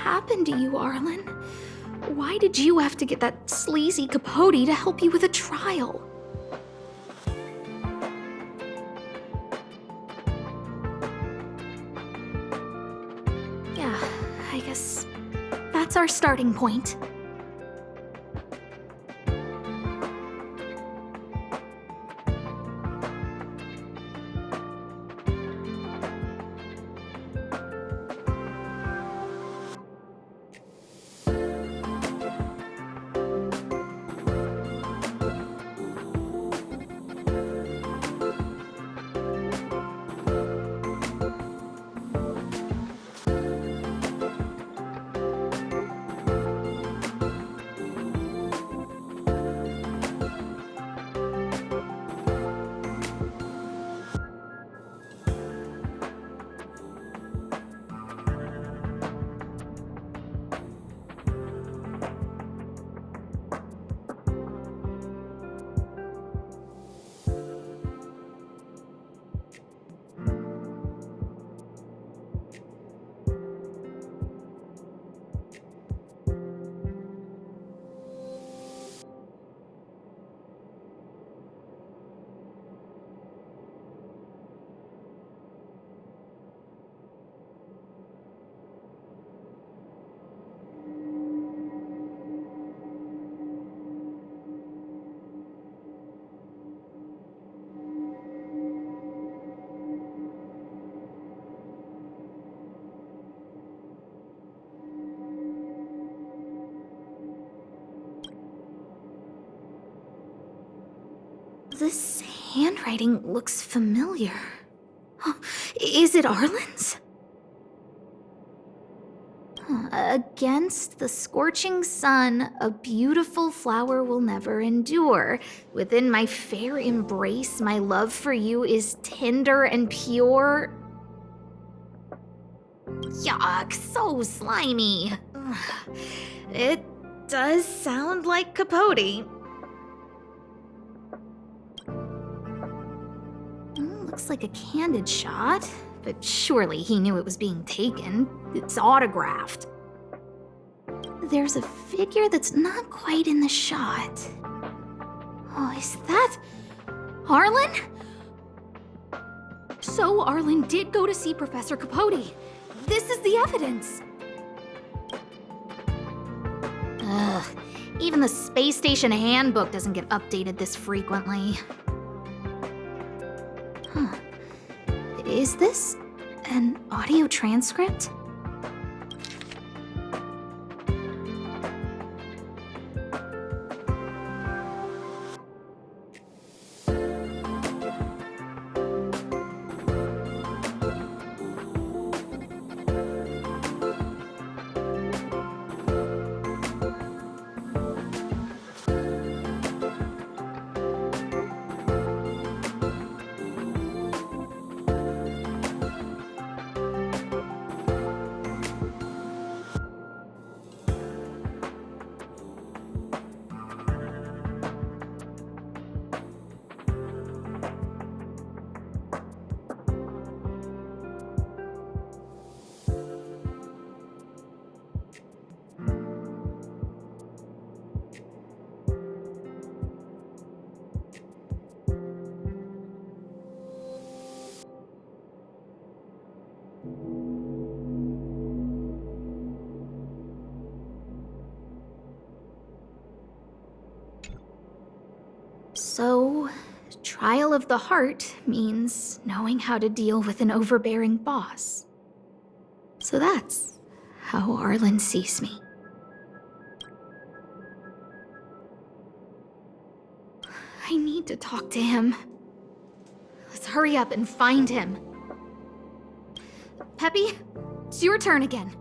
happened to you, Arlen? Why did you have to get that sleazy Capote to help you with a trial? Yeah, I guess that's our starting point. This handwriting looks familiar. Oh, is it Arlen's? Against the scorching sun, a beautiful flower will never endure. Within my fair embrace, my love for you is tender and pure. Yuck, so slimy. It does sound like Capote. Looks like a candid shot, but surely he knew it was being taken. It's autographed. There's a figure that's not quite in the shot. Oh, is that Arlen? So Arlen did go to see Professor Capote. This is the evidence. Ugh, even the space station handbook doesn't get updated this frequently. Huh. Is this an audio transcript? So, trial of the heart means knowing how to deal with an overbearing boss. So that's how Arlen sees me. I need to talk to him. Let's hurry up and find him. Peppy, it's your turn again.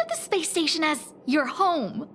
of the space station as your home.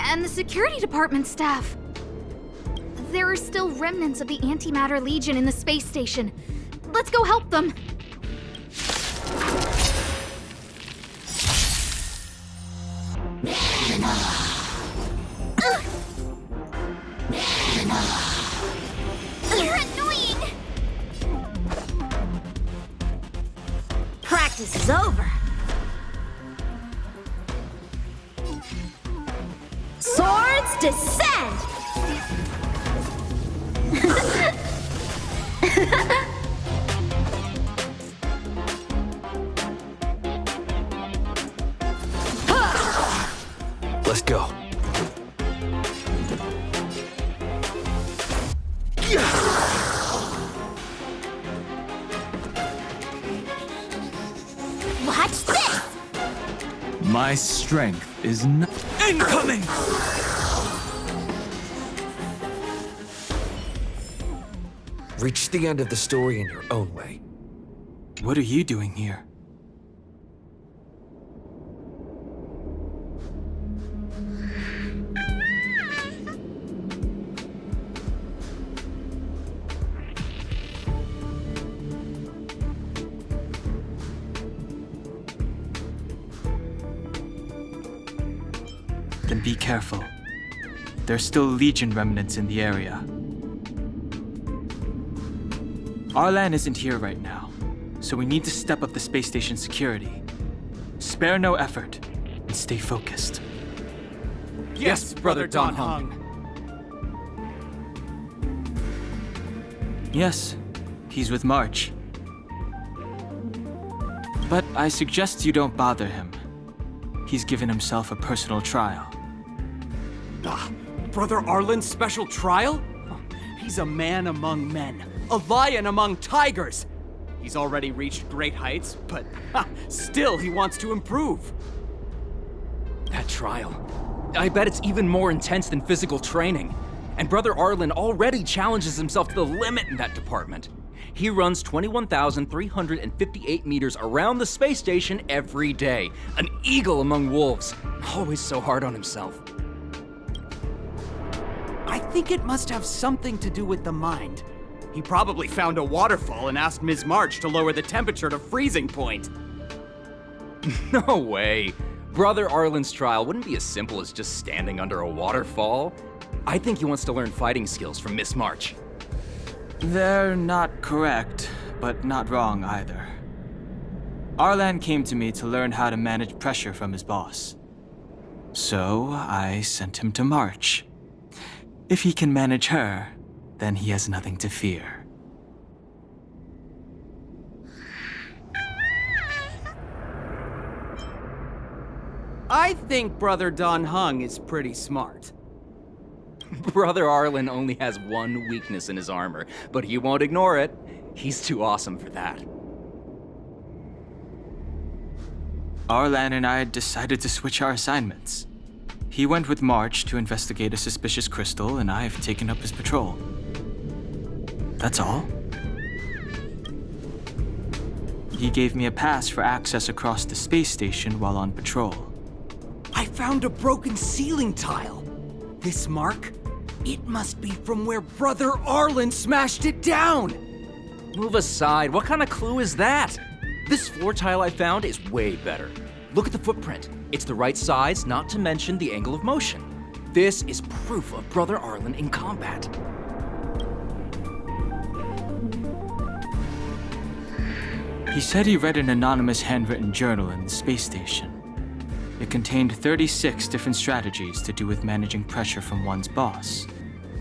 And the security department staff. There are still remnants of the Antimatter Legion in the space station. Let's go help them. You're annoying! Practice is over. Swords descend! Let's go. Watch this! My strength is not incoming! Reach the end of the story in your own way. What are you doing here? Then be careful. There's still Legion remnants in the area. Arlan isn't here right now, so we need to step up the space station security. Spare no effort, and stay focused. Yes, Brother Don Hung. Yes, he's with March. But I suggest you don't bother him. He's given himself a personal trial. Brother Arlen's special trial? He's a man among men, a lion among tigers. He's already reached great heights, but still he wants to improve. That trial. I bet it's even more intense than physical training. And Brother Arlen already challenges himself to the limit in that department. He runs 21,358 meters around the space station every day. An eagle among wolves. Always so hard on himself. I think it must have something to do with the mind. He probably found a waterfall and asked Ms. March to lower the temperature to freezing point. No way. Brother Arlen's trial wouldn't be as simple as just standing under a waterfall. I think he wants to learn fighting skills from Miss March. They're not correct, but not wrong either. Arlan came to me to learn how to manage pressure from his boss. So I sent him to March. If he can manage her, then he has nothing to fear. I think Brother Don Hung is pretty smart. Brother Arlen only has one weakness in his armor, but he won't ignore it. He's too awesome for that. Arlan and I decided to switch our assignments. He went with March to investigate a suspicious crystal, and I've taken up his patrol. That's all. He gave me a pass for access across the space station while on patrol. I found a broken ceiling tile. This mark? It must be from where Brother Arlen smashed it down! Move aside, what kind of clue is that? This floor tile I found is way better. Look at the footprint. It's the right size, not to mention the angle of motion. This is proof of Brother Arlen in combat. He said he read an anonymous handwritten journal in the space station. It contained 36 different strategies to do with managing pressure from one's boss.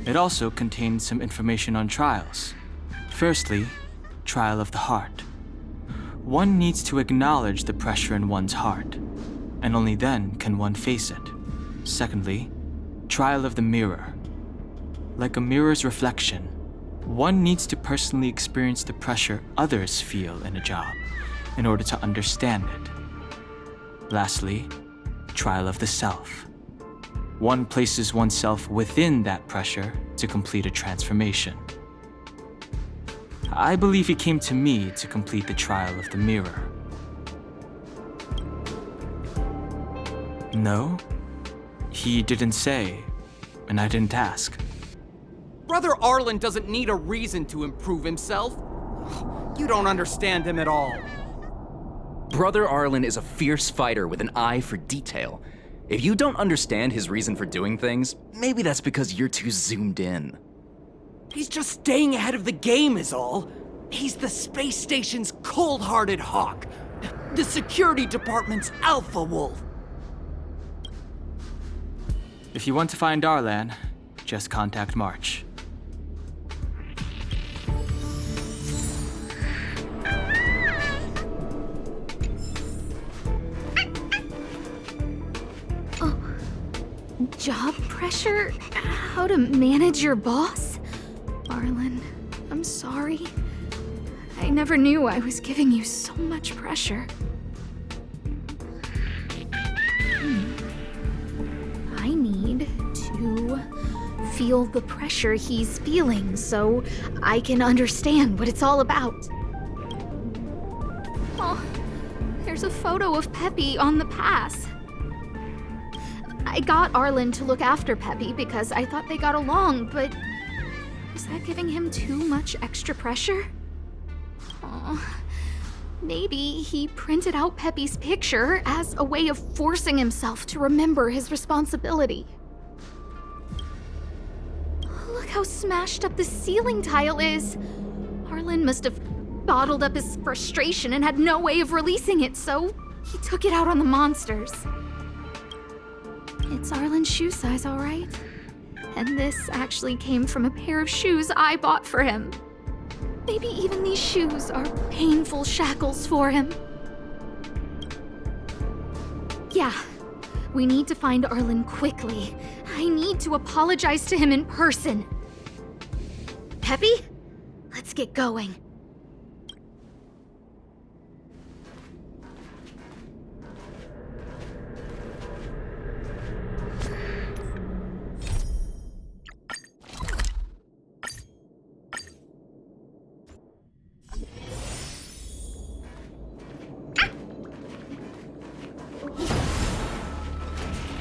It also contained some information on trials. Firstly, trial of the heart. One needs to acknowledge the pressure in one's heart, and only then can one face it. Secondly, trial of the mirror. Like a mirror's reflection, one needs to personally experience the pressure others feel in a job in order to understand it. Lastly, trial of the self. One places oneself within that pressure to complete a transformation. I believe he came to me to complete the trial of the mirror. No, he didn't say, and I didn't ask. Brother Arlen doesn't need a reason to improve himself. You don't understand him at all. Brother Arlen is a fierce fighter with an eye for detail. If you don't understand his reason for doing things, maybe that's because you're too zoomed in. He's just staying ahead of the game is all. He's the space station's cold-hearted hawk. The security department's alpha wolf. If you want to find Arlan, just contact March. Job pressure? How to manage your boss? Arlen, I'm sorry. I never knew I was giving you so much pressure. I need to feel the pressure he's feeling so I can understand what it's all about. Oh, there's a photo of Peppy on the pass. I got Arlen to look after Peppy because I thought they got along, but is that giving him too much extra pressure? Oh, maybe he printed out Peppy's picture as a way of forcing himself to remember his responsibility. Look how smashed up the ceiling tile is. Arlen must have bottled up his frustration and had no way of releasing it, so he took it out on the monsters. It's Arlen's shoe size, all right? And this actually came from a pair of shoes I bought for him. Maybe even these shoes are painful shackles for him. Yeah, we need to find Arlen quickly. I need to apologize to him in person. Peppy, let's get going.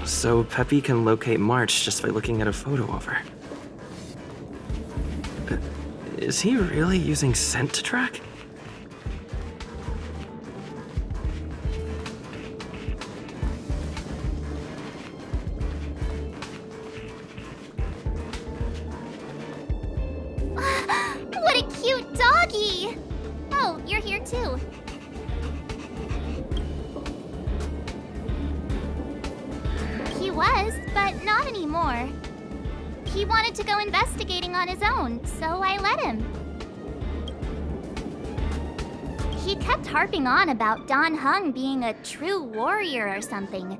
So Peppy can locate March just by looking at a photo of her. Is he really using scent to track? What a cute doggy! Oh, you're here too. He was, but not anymore. He wanted to go investigating on his own, so I let him. He kept harping on about Dan Heng being a true warrior or something.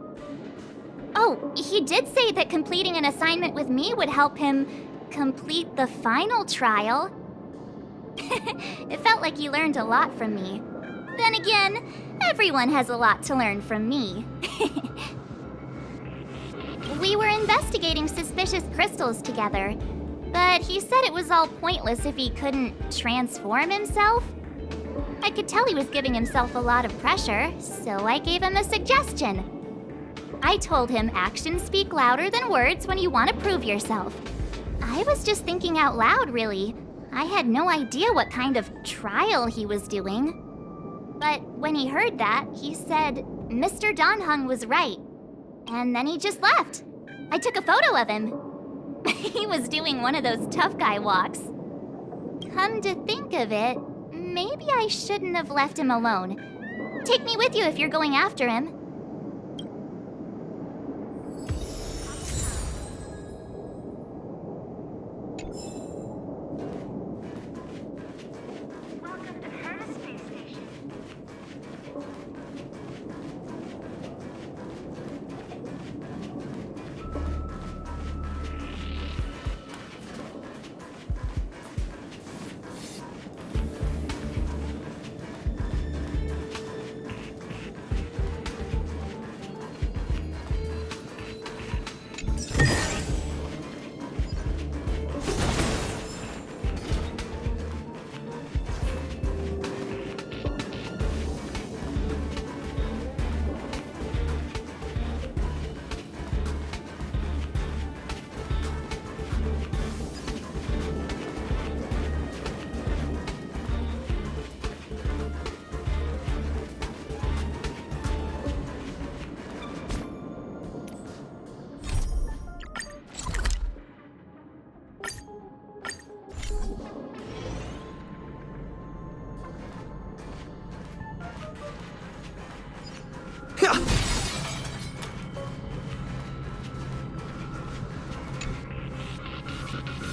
Oh, he did say that completing an assignment with me would help him complete the final trial. It felt like he learned a lot from me. Then again, everyone has a lot to learn from me. We were investigating suspicious crystals together, but he said it was all pointless if he couldn't transform himself. I could tell he was giving himself a lot of pressure, so I gave him a suggestion. I told him actions speak louder than words when you want to prove yourself. I was just thinking out loud, really. I had no idea what kind of trial he was doing. But when he heard that, he said Mr. Dan Heng was right. And then he just left. I took a photo of him. He was doing one of those tough guy walks. Come to think of it, maybe I shouldn't have left him alone. Take me with you if you're going after him.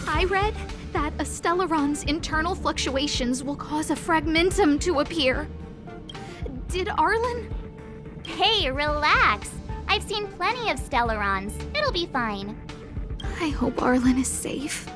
I read that a Stellarons' internal fluctuations will cause a fragmentum to appear. Did Arlen? Hey, relax. I I've seen plenty of Stellarons. It'll be fine. I hope Arlen is safe.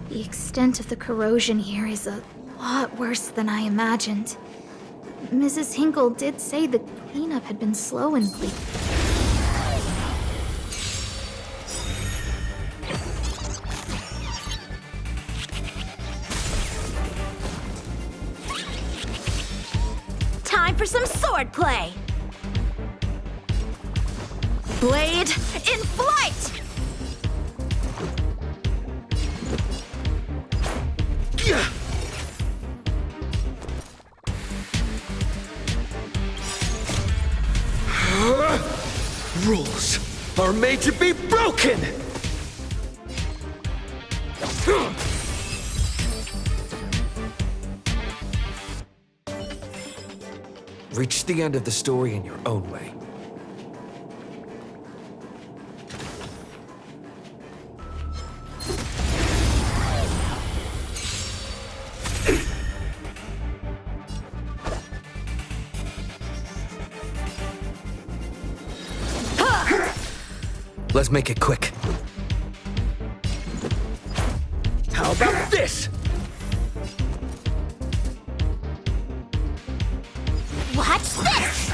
The extent of the corrosion here is a lot worse than I imagined. Mrs. Hinkle did say the cleanup had been slow and Time for some swordplay! Blade in flight! Rules are made to be broken! Reach the end of the story in your own way. Let's make it quick. How about this? Watch this!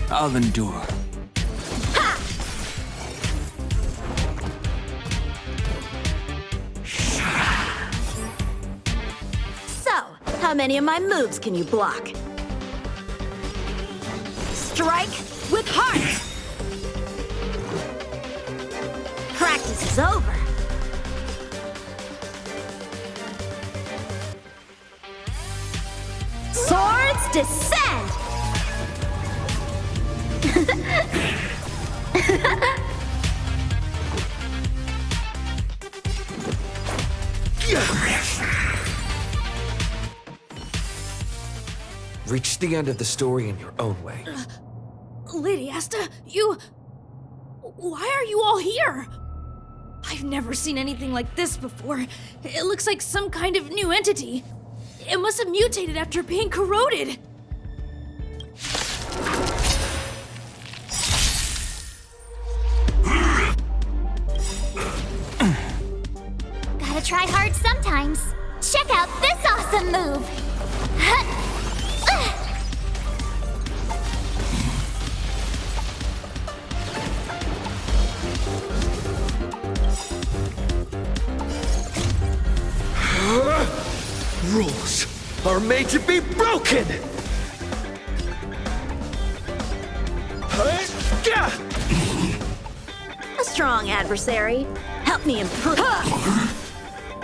I'll endure. So, how many of my moves can you block? Strike with heart! Practice is over. Swords descend! Reach the end of the story in your own way. Lady Asta, you... Why are you all here? I've never seen anything like this before. It looks like some kind of new entity. It must have mutated after being corroded. Gotta try hard sometimes. Check out this awesome move! Rules are made to be broken! A strong adversary. Help me improve.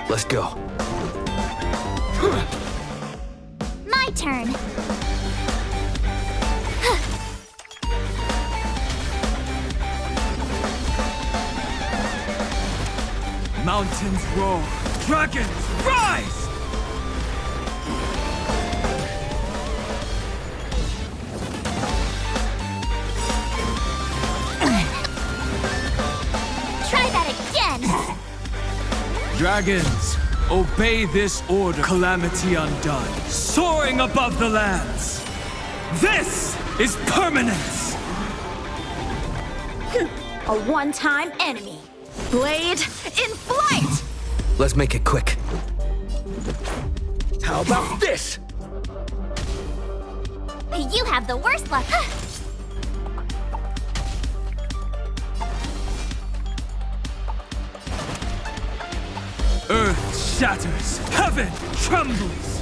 Let's go. My turn. Mountains roar, dragons rise! Try that again! Dragons, obey this order. Calamity undone, soaring above the lands. This is permanence! A one-time enemy. Blade in flight! Let's make it quick. How about this? You have the worst luck. Earth shatters, heaven trembles.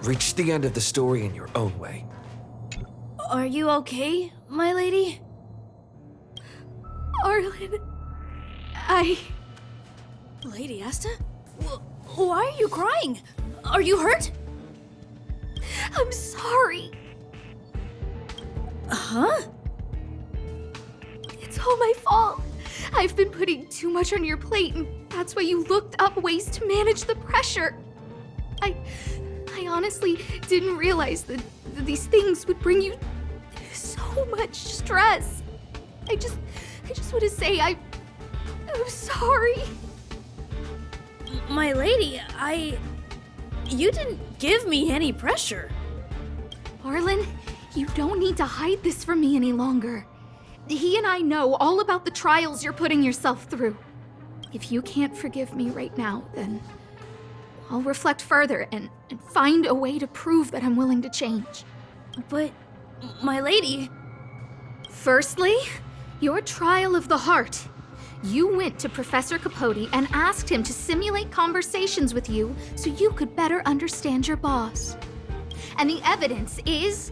Reach the end of the story in your own way. Are you okay, my lady? Arlen, Lady Asta? Why are you crying? Are you hurt? I'm sorry. Huh? It's all my fault. I've been putting too much on your plate, and that's why you looked up ways to manage the pressure. I honestly didn't realize that these things would bring you so much stress. I just want to say I'm sorry. My lady, You didn't give me any pressure. Arlen, you don't need to hide this from me any longer. He and I know all about the trials you're putting yourself through. If you can't forgive me right now, then I'll reflect further and find a way to prove that I'm willing to change. But, my lady... Firstly, your trial of the heart. You went to Professor Capote and asked him to simulate conversations with you so you could better understand your boss. And the evidence is...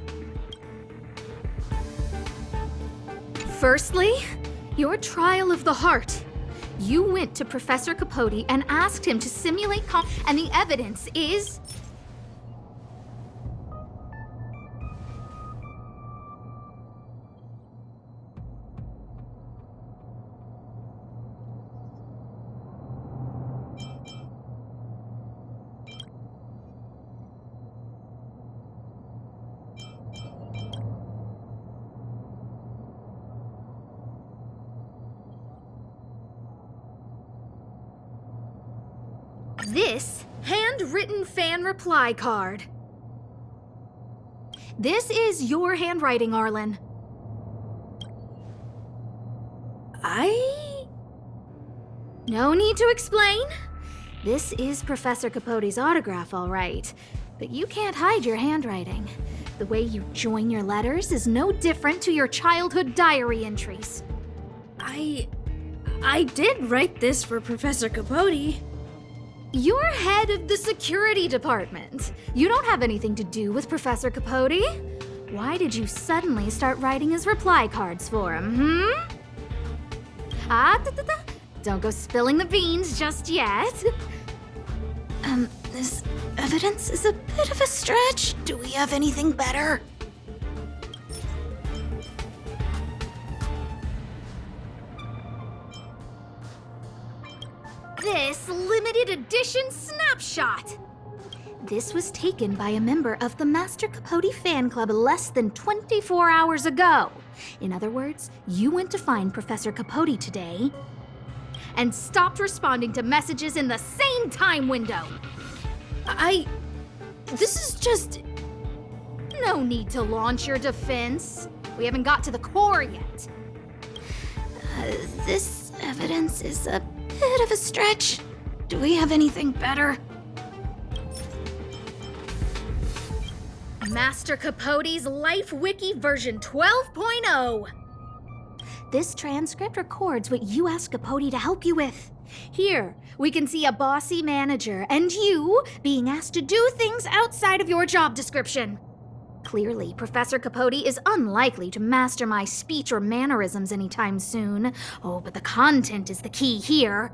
Firstly, your trial of the heart. You went to Professor Capote and asked him to simulate and the evidence is... This handwritten fan reply card. This is your handwriting, Arlen. No need to explain. This is Professor Capote's autograph, all right. But you can't hide your handwriting. The way you join your letters is no different to your childhood diary entries. I did write this for Professor Capote. You're head of the security department. You don't have anything to do with Professor Capote. Why did you suddenly start writing his reply cards for him, Don't go spilling the beans just yet. This evidence is a bit of a stretch. Do we have anything better? This limited edition snapshot. This was taken by a member of the Master Capote fan club less than 24 hours ago. In other words, you went to find Professor Capote today and stopped responding to messages in the same time window. This is just... No need to launch your defense. We haven't got to the core yet. This evidence is a bit of a stretch. Do we have anything better? Master Capote's Life Wiki version 12.0. This transcript records what you asked Capote to help you with. Here, we can see a bossy manager and you being asked to do things outside of your job description. Clearly, Professor Capote is unlikely to master my speech or mannerisms anytime soon. Oh, but the content is the key here.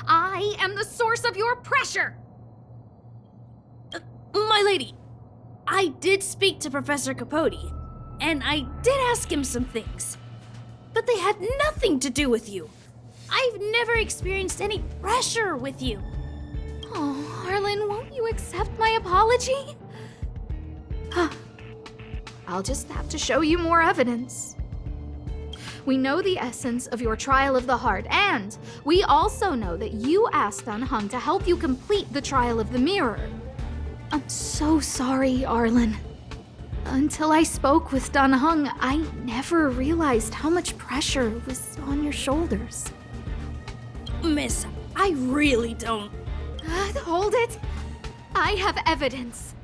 I am the source of your pressure! My lady, I did speak to Professor Capote, and I did ask him some things. But they had nothing to do with you. I've never experienced any pressure with you. Oh, Arlen, won't you accept my apology? I'll just have to show you more evidence. We know the essence of your trial of the heart, and we also know that you asked Dunhung to help you complete the trial of the mirror. I'm so sorry, Arlen. Until I spoke with Dunhung, I never realized how much pressure was on your shoulders. Miss, I really don't... Hold it! I have evidence.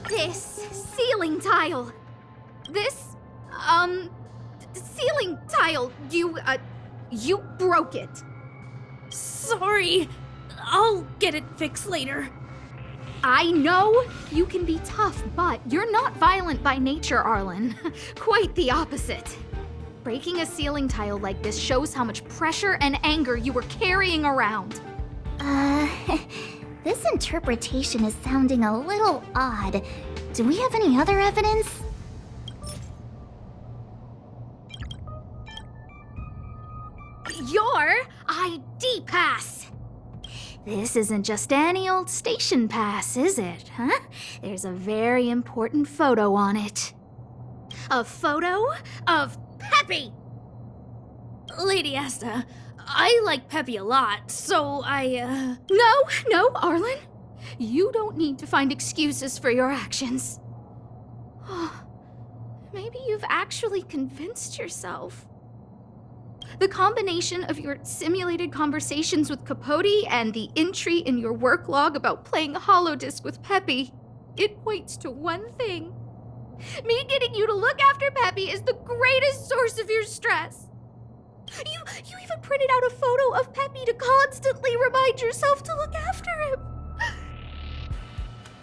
This ceiling tile. This, ceiling tile, you broke it. Sorry. I'll get it fixed later. I know you can be tough, but you're not violent by nature, Arlen. Quite the opposite. Breaking a ceiling tile like this shows how much pressure and anger you were carrying around. This interpretation is sounding a little odd. Do we have any other evidence? Your ID pass! This isn't just any old station pass, is it, huh? There's a very important photo on it. A photo of Peppy! Lady Asta, I like Peppy a lot, so No, Arlen. You don't need to find excuses for your actions. Maybe you've actually convinced yourself. The combination of your simulated conversations with Capote and the entry in your work log about playing holodisc with Peppy, it points to one thing. Me getting you to look after Peppy is the greatest source of your stress. You even printed out a photo of Peppy to constantly remind yourself to look after him.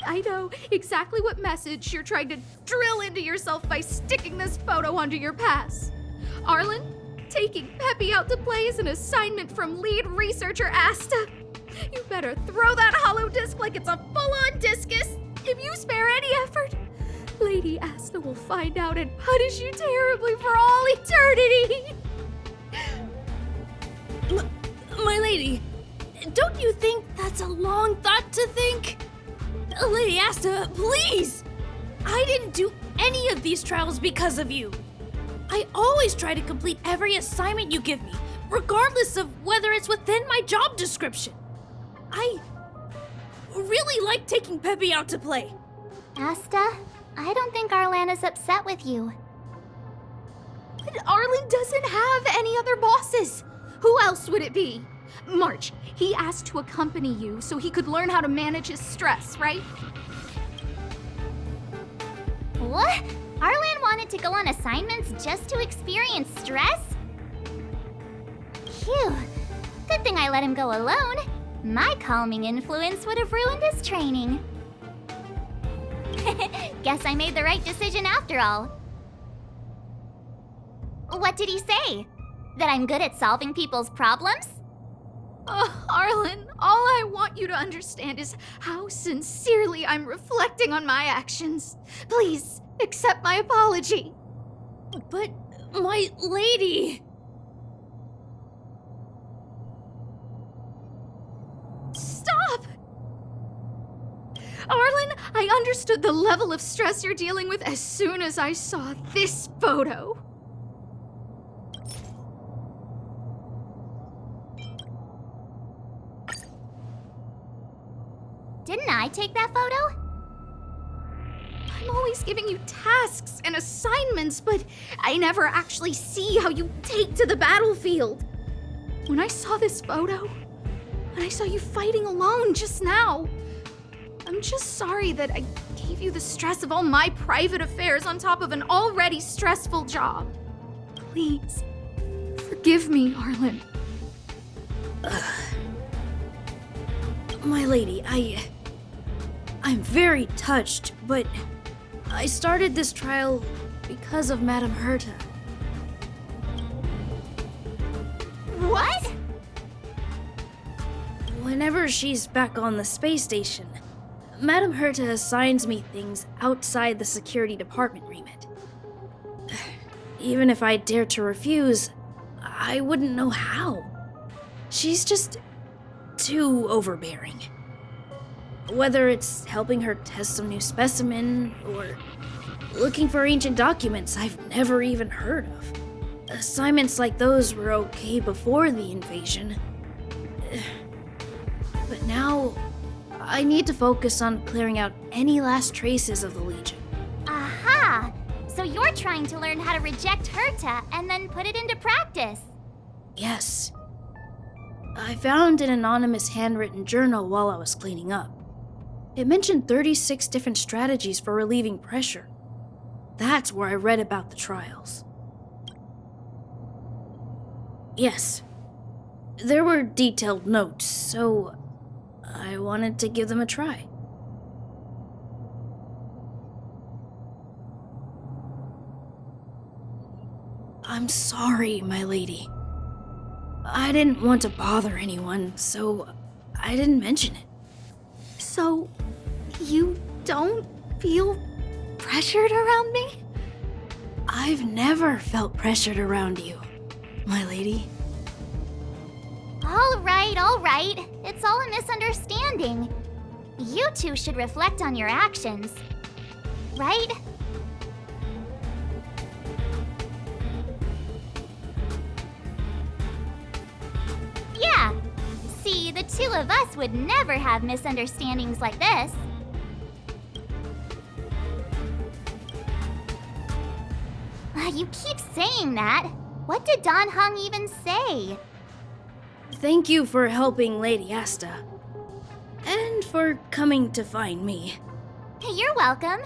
I know exactly what message you're trying to drill into yourself by sticking this photo onto your pass. Arlen, taking Peppy out to play is an assignment from lead researcher Asta. You better throw that hollow disc like it's a full-on discus. If you spare any effort, Lady Asta will find out and punish you terribly for all eternity. My lady, don't you think that's a long thought to think? Lady Asta, please! I didn't do any of these trials because of you. I always try to complete every assignment you give me, regardless of whether it's within my job description. I really like taking Peppy out to play. Asta, I don't think Arlan is upset with you. But Arlen doesn't have any other bosses. Who else would it be? March, he asked to accompany you so he could learn how to manage his stress, right? What? Arlan wanted to go on assignments just to experience stress? Phew. Good thing I let him go alone. My calming influence would have ruined his training. Guess I made the right decision after all. What did he say? That I'm good at solving people's problems? Arlen, all I want you to understand is how sincerely I'm reflecting on my actions. Please, accept my apology. But, my lady... Stop! Arlen, I understood the level of stress you're dealing with as soon as I saw this photo. Didn't I take that photo? I'm always giving you tasks and assignments, but I never actually see how you take to the battlefield. When I saw this photo, and I saw you fighting alone just now, I'm just sorry that I gave you the stress of all my private affairs on top of an already stressful job. Please, forgive me, Arlen. My lady, I'm very touched, but I started this trial because of Madame Herta. What? Whenever she's back on the space station, Madame Herta assigns me things outside the security department remit. Even if I dared to refuse, I wouldn't know how. She's just too overbearing. Whether it's helping her test some new specimen, or looking for ancient documents I've never even heard of. Assignments like those were okay before the invasion. But now, I need to focus on clearing out any last traces of the Legion. Aha! So you're trying to learn how to reject Herta and then put it into practice. Yes. I found an anonymous handwritten journal while I was cleaning up. It mentioned 36 different strategies for relieving pressure. That's where I read about the trials. Yes. There were detailed notes, so I wanted to give them a try. I'm sorry, my lady. I didn't want to bother anyone, so I didn't mention it. So, you don't feel pressured around me? I've never felt pressured around you, my lady. All right. It's all a misunderstanding. You two should reflect on your actions. Right? Yeah. See, the two of us would never have misunderstandings like this. You keep saying that. What did Don Hung even say? Thank you for helping Lady Asta. And for coming to find me. You're welcome.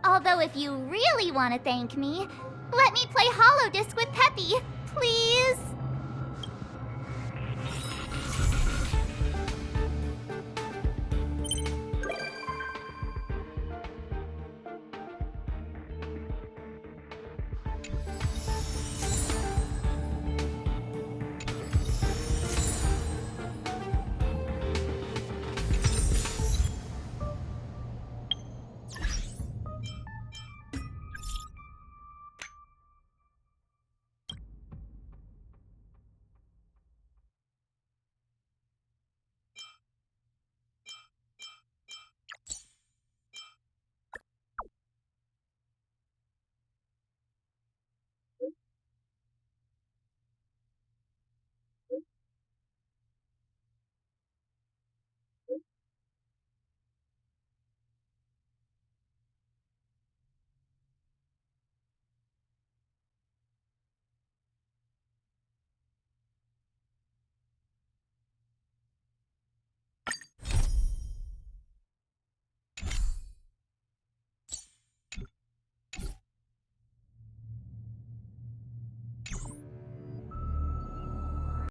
Although if you really want to thank me, let me play Hollow Disc with Peppy, please.